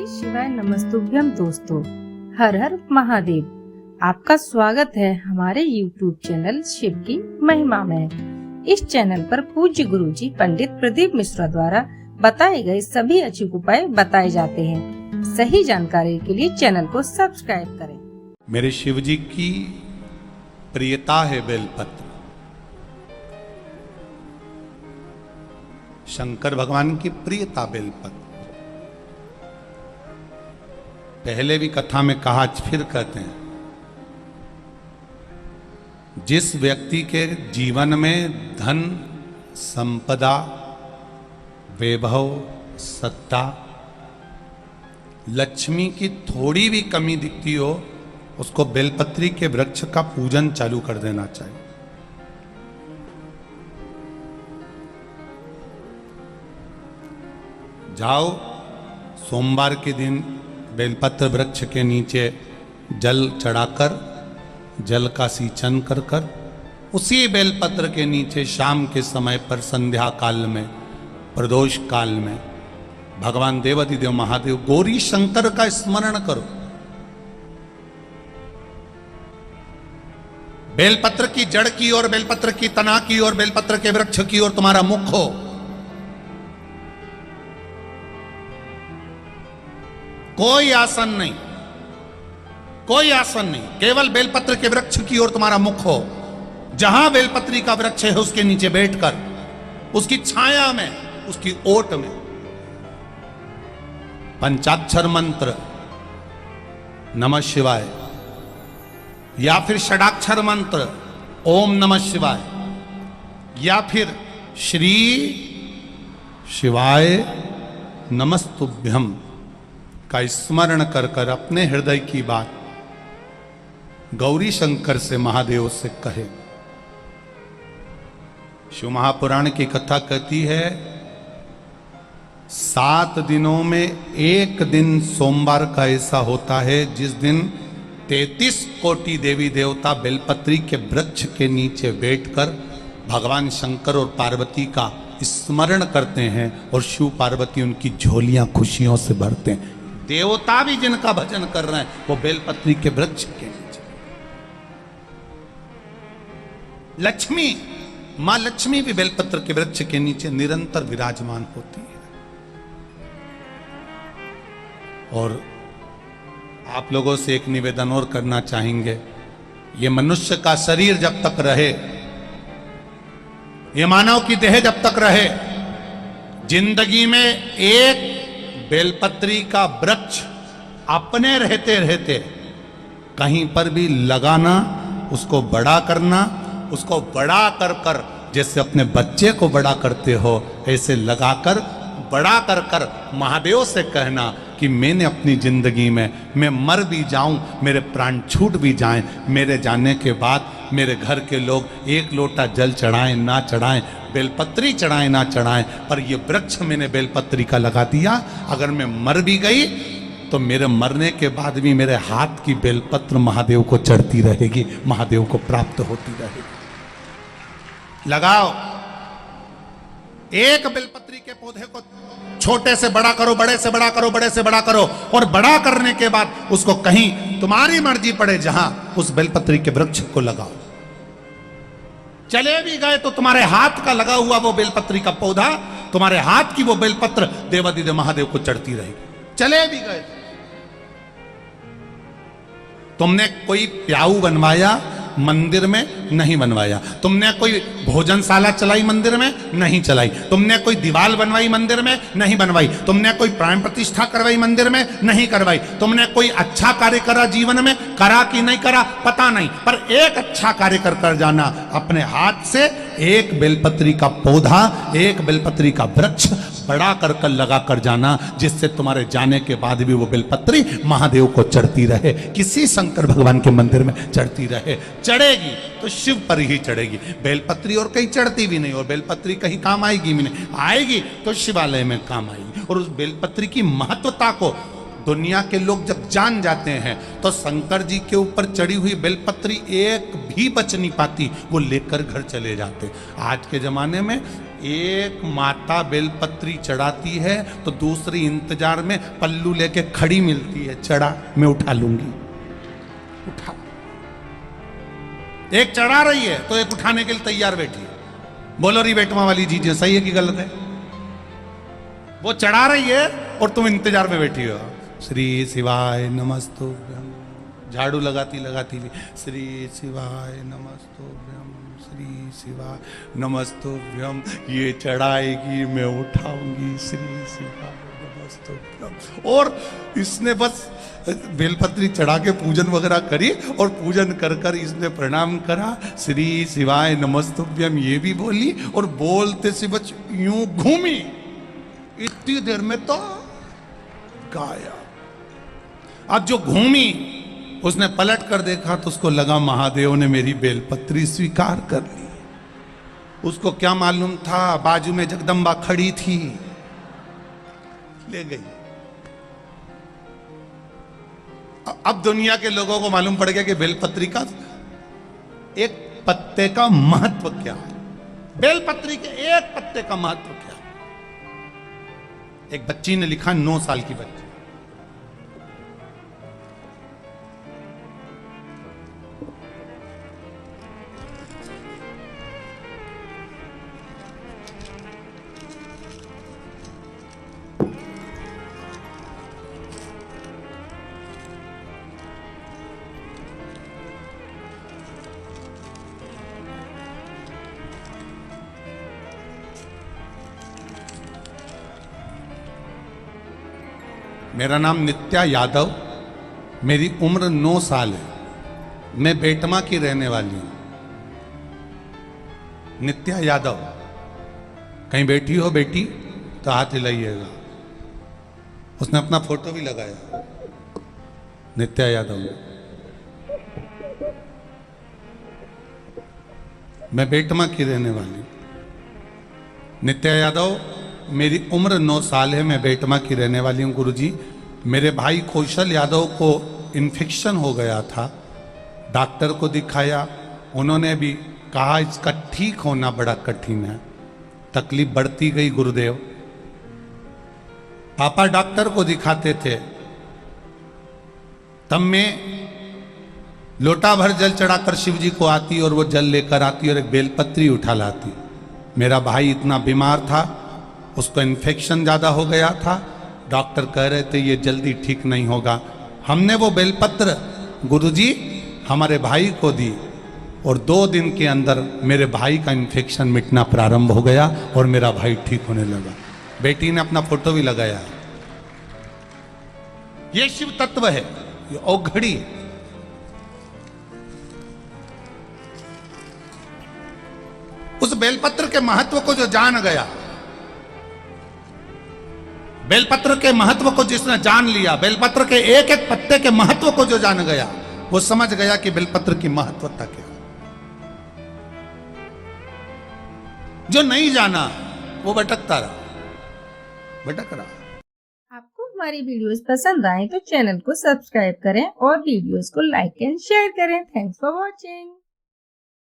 शिवाय नमस्तुभ्यम दोस्तों, हर हर महादेव। आपका स्वागत है हमारे YouTube चैनल शिव की महिमा में। इस चैनल पर पूज्य गुरुजी पंडित प्रदीप मिश्रा द्वारा बताए गए सभी अचूक उपाय बताए जाते हैं। सही जानकारी के लिए चैनल को सब्सक्राइब करें। मेरे शिव जी की प्रियता है बेलपत्र। शंकर भगवान की प्रियता बेलपत्र। पहले भी कथा में कहा, फिर कहते हैं, जिस व्यक्ति के जीवन में धन, संपदा, वैभव, सत्ता, लक्ष्मी की थोड़ी भी कमी दिखती हो, उसको बेलपत्री के वृक्ष का पूजन चालू कर देना चाहिए। जाओ सोमवार के दिन बेलपत्र वृक्ष के नीचे जल चढ़ाकर, जल का सिंचन कर कर, उसी बेलपत्र के नीचे शाम के समय पर संध्या काल में, प्रदोष काल में भगवान देवाधिदेव महादेव गौरी शंकर का स्मरण करो। बेलपत्र की जड़ की ओर, बेलपत्र की तना की ओर, बेलपत्र के वृक्ष की ओर तुम्हारा मुख हो। कोई आसन नहीं, कोई आसन नहीं, केवल बेलपत्र के वृक्ष की ओर तुम्हारा मुख हो। जहां बेलपत्री का वृक्ष है उसके नीचे बैठकर, उसकी छाया में, उसकी ओट में पंचाक्षर मंत्र नमः शिवाय, या फिर षडाक्षर मंत्र ओम नमः शिवाय, या फिर श्री शिवाय नमस्तुभ्यम का स्मरण कर कर अपने हृदय की बात गौरी शंकर से, महादेव से कहे। शिव महापुराण की कथा कहती है, 7 दिनों में एक दिन सोमवार का ऐसा होता है जिस दिन 33 कोटि देवी देवता बेलपत्री के वृक्ष के नीचे बैठकर भगवान शंकर और पार्वती का स्मरण करते हैं और शिव पार्वती उनकी झोलियां खुशियों से भरते हैं। देवता भी जिनका भजन कर रहे हैं वो बेलपत्री के वृक्ष के नीचे। लक्ष्मी, मां लक्ष्मी भी बेलपत्र के वृक्ष के नीचे निरंतर विराजमान होती है। और आप लोगों से एक निवेदन और करना चाहेंगे, ये मनुष्य का शरीर जब तक रहे, ये मानव की देह जब तक रहे, जिंदगी में एक बेलपत्री का वृक्ष अपने रहते रहते कहीं पर भी लगाना, उसको बड़ा करना, उसको बड़ा कर कर, जैसे अपने बच्चे को बड़ा करते हो ऐसे लगाकर बड़ा कर कर महादेव से कहना कि मैंने अपनी जिंदगी में, मैं मर भी जाऊं, मेरे प्राण छूट भी जाएं, मेरे जाने के बाद मेरे घर के लोग एक लोटा जल चढ़ाएं ना चढ़ाएं, बेलपत्री चढ़ाएं ना चढ़ाएं, पर ये वृक्ष मैंने बेलपत्री का लगा दिया। अगर मैं मर भी गई तो मेरे मरने के बाद भी मेरे हाथ की बेलपत्र महादेव को चढ़ती रहेगी, महादेव को प्राप्त होती रहेगी। लगाओ, एक बेलपत्री के पौधे को छोटे से बड़ा करो, बड़े से बड़ा करो, बड़े से बड़ा करो, और बड़ा करने के बाद उसको कहीं तुम्हारी मर्जी पड़े जहां, उस बेलपत्री के वृक्ष को लगाओ। चले भी गए तो तुम्हारे हाथ का लगा हुआ वो बेलपत्री का पौधा, तुम्हारे हाथ की वो बेलपत्र देवाधिदेव महादेव को चढ़ती रहेगी। चले भी गए, तुमने कोई प्याऊ बनवाया मंदिर में, नहीं बनवाया। तुमने कोई भोजनशाला चलाई मंदिर में, नहीं चलाई। तुमने कोई दीवार बनवाई मंदिर में, नहीं बनवाई। तुमने कोई प्राण प्रतिष्ठा करवाई मंदिर में, नहीं करवाई। तुमने कोई अच्छा कार्य करा जीवन में, करा कि नहीं करा पता नहीं, पर एक अच्छा कार्य कर कर जाना अपने हाथ से। एक बेलपत्री का पौधा, एक बेलपत्री का वृक्ष बड़ा कर कर लगा कर जाना, जिससे तुम्हारे जाने के बाद भी वो बेलपत्री महादेव को चढ़ती रहे, किसी शंकर भगवान के मंदिर में चढ़ती रहे। चढ़ेगी तो शिव पर ही चढ़ेगी, बेलपत्री और कहीं चढ़ती भी नहीं, और बेलपत्री कहीं काम आएगी भी नहीं, आएगी तो शिवालय में काम आएगी। और उस बेलपत्री की महत्वता को दुनिया के लोग जब जान जाते हैं तो शंकर जी के ऊपर चढ़ी हुई बेलपत्री एक भी बच नहीं पाती, वो लेकर घर चले जाते। आज के जमाने में एक माता बेलपत्री चढ़ाती है तो दूसरी इंतजार में पल्लू लेके खड़ी मिलती है, चढ़ा मैं उठा लूंगी, उठा। एक चढ़ा रही है तो एक उठाने के लिए तैयार बैठी है। बोलो री बेटवा वाली चीजें सही है कि गलत है? वो चढ़ा रही है और तुम इंतजार में बैठी हो। श्री शिवाय नमस्तुभ्यम, झाड़ू लगाती लगाती भी श्री शिवाय नमस्तुभ्यम, श्री शिवाय नमस्तुभ्यम। ये चढ़ाएगी मैं उठाऊंगी, श्री शिवाय नमस्तुभ्यम। और इसने बस बेलपत्री चढ़ा के पूजन वगैरह करी और पूजन कर कर इसने प्रणाम करा, श्री शिवाय नमस्तुभ्यम ये भी बोली और बोलते से बच यूं घूमी। इतनी देर में तो गाया। अब जो घूमी उसने पलट कर देखा तो उसको लगा महादेव ने मेरी बेलपत्री स्वीकार कर ली। उसको क्या मालूम था बाजू में जगदम्बा खड़ी थी, ले गई। अब दुनिया के लोगों को मालूम पड़ गया कि बेलपत्री का एक पत्ते का महत्व क्या है, बेलपत्री के एक पत्ते का महत्व क्या है। एक बच्ची ने लिखा, 9 साल की बच्ची, मेरा नाम नित्या यादव, मेरी उम्र 9 साल है, मैं बेटमा की रहने वाली हूं। नित्या यादव, कहीं बैठी हो बेटी तो हाथ हिलाइएगा। उसने अपना फोटो भी लगाया, नित्या यादव ने। मैं बेटमा की रहने वाली हूं। नित्या यादव, मेरी उम्र 9 साल है, मैं बेटमा की रहने वाली हूँ। गुरुजी, मेरे भाई कौशल यादव को इन्फेक्शन हो गया था, डॉक्टर को दिखाया, उन्होंने भी कहा इसका ठीक होना बड़ा कठिन है, तकलीफ बढ़ती गई। गुरुदेव, पापा डॉक्टर को दिखाते थे, तब मैं लोटा भर जल चढ़ाकर शिव जी को आती और वो जल लेकर आती और एक बेलपत्री उठा लाती। मेरा भाई इतना बीमार था, उसको इन्फेक्शन ज़्यादा हो गया था, डॉक्टर कह रहे थे ये जल्दी ठीक नहीं होगा। हमने वो बेलपत्र गुरुजी हमारे भाई को दी और 2 दिन के अंदर मेरे भाई का इन्फेक्शन मिटना प्रारंभ हो गया और मेरा भाई ठीक होने लगा। बेटी ने अपना फोटो भी लगाया। ये शिव तत्व है, ये औघड़ी है। उस बेलपत्र के महत्व को जो जान गया, बेलपत्र के महत्व को जिसने जान लिया, बेलपत्र के एक एक पत्ते के महत्व को जो जान गया, वो समझ गया कि बेलपत्र की महत्वता क्या। जो नहीं जाना वो भटकता रहा, भटक रहा। आपको हमारी वीडियोस पसंद आए तो चैनल को सब्सक्राइब करें और वीडियोस को लाइक एंड शेयर करें। Thanks for watching.